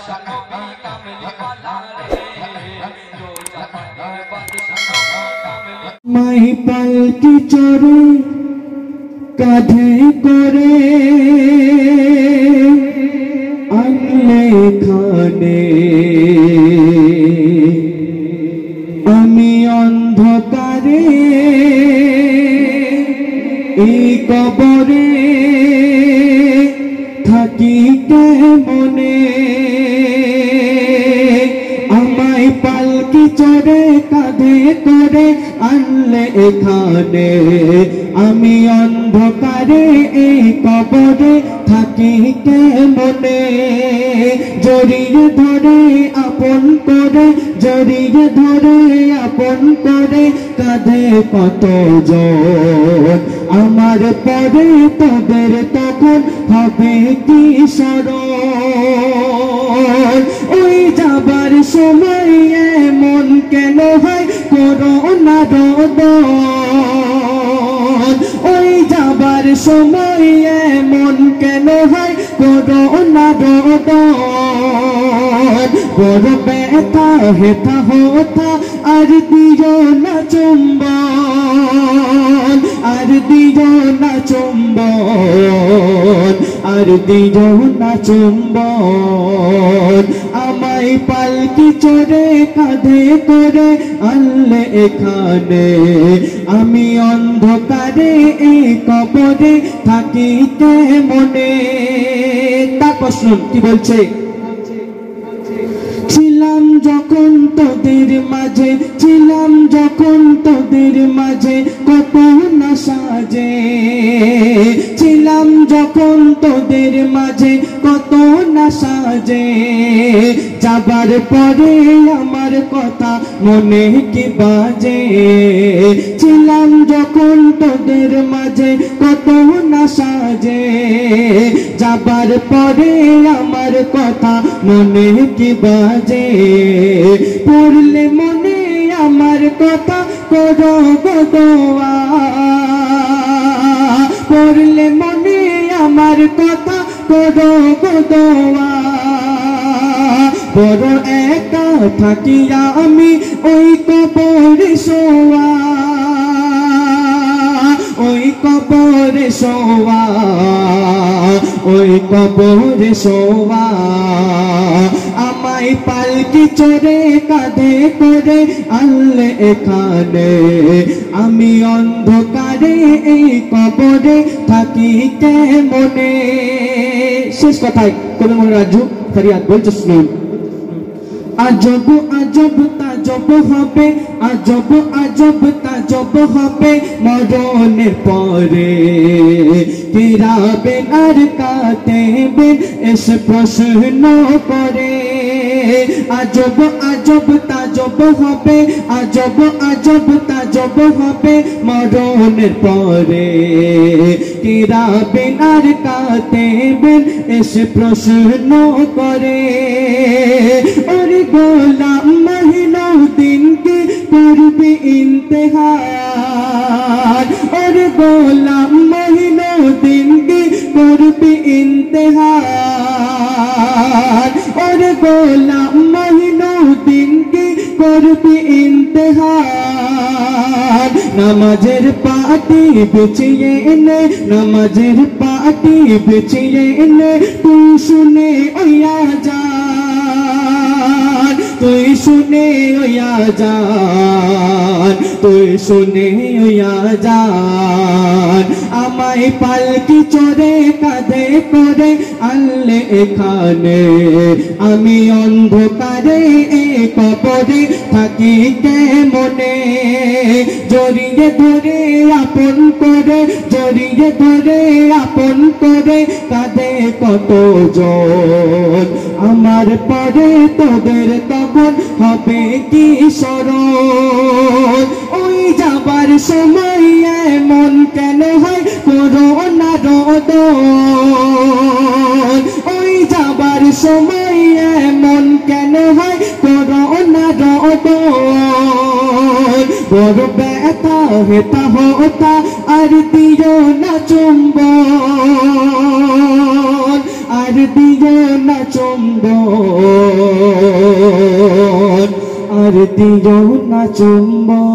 বাদশাহ নবী কামলি ওয়ালা রে দো জাহানের বাদশাহ নবী কামলি মাই পালকি চড়ে কাঁধে করে আনলে খানে আমি অন্ধকারে এই কবরে থাকি কেমনে আমায় পালকি চড়ে কাঁধে করে আনলে এখানে আমি অন্ধকারে এই কবরে থাকি কেমনে জড়িয়ে ধরে আপন করে জড়িয়ে ধরে আপন করে কাঁধে কত জন আমার পরে তোদের তখন হবে কি স্মরণ ওই যাবার সময় এমন কেন হয় করোনা রোদন ওই যাবার সময় এমন কেন হয় করোনা রোদন বড় ব্যথা হেথা হোথা আর দিও না চুম্বন আর দিও না চুম্বন আর দিও না চুম্বন আমায় পালকি চড়ে কাঁধে করে আনলে এখানে আমি অন্ধকারে এই কবরে থাকি কেমনে তারপর শুনুন কি বলছে ছিলাম যখন তোদের মাঝে ছিলাম যখন তোদের মাঝে কত না সাজে ছিলাম যখন তোদের মাঝে কত না সাজে যাবার পরে আমার কথা মনে কি বাজে ছিলাম যখন তোদের মাঝে কত না সাজে যাবার পরে আমার কথা মনে কি বাজে পড়লে মনে আমার কথা করো দোয়া পড়লে মনে আমার কথা করো দোয়া বড় একা থাকি আমি ওই কবরে শোয়া ওই কবরে শোয়া ওই কবরে শোয়া আমায় পালকি চড়ে কাঁধে করে আনলে এখানে আমি অন্ধকারে এই কবরে থাকি কেমনে শেষ কথায় কোন মনে রাজু ফরিয়াদ বলছে শুনুন আজব আজব তাজব হবে আজব আজব তাজব হবে মরণের পরে ফিরাবেন আর কাঁদেবেন এসে প্রশ্ন করে আজব আজব তাজব হবে আজব আজব তাজব হবে মরণের পরে ফিরাবেন আর কাঁদেবেন এসে প্রশ্ন করে ওরে গোলাম মহিনুদ্দিন কি করবি ইন্তেহার ওরে গোলাম মহিনুদ্দিন কি করবি ইন্তেহার ওরে গোলাম মহিনুদ্দিন কি করবি ইন্তেহার নামাজের পাটি বিছিয়ে এনে নামাজের পাটি বিছিয়ে এনে তুই শুনে ওয়া যা তুই শুনে ওয়া জান তুই শুনে ওয়া জান আমায় পালকি চড়ে কাঁধে করে আনলে এখানে আমি অন্ধকারে এই কবরে থাকি কেমনে জড়িয়ে ধরে আপন করে জড়িয়ে ধরে আপন করে কাঁধে কত জন আমার পরে তোদের তখন হবে কি স্মরণ ওই যাবার সময় এমন কেন হয় করোনা রোদন ওই যাবার সময় এমন কেন হয় করোনা রোদন বড় ব্যথা হেতা হোতা আর দিও না চুম্বন আর দিও না চুম্বন, আর দিও না চুম্বন।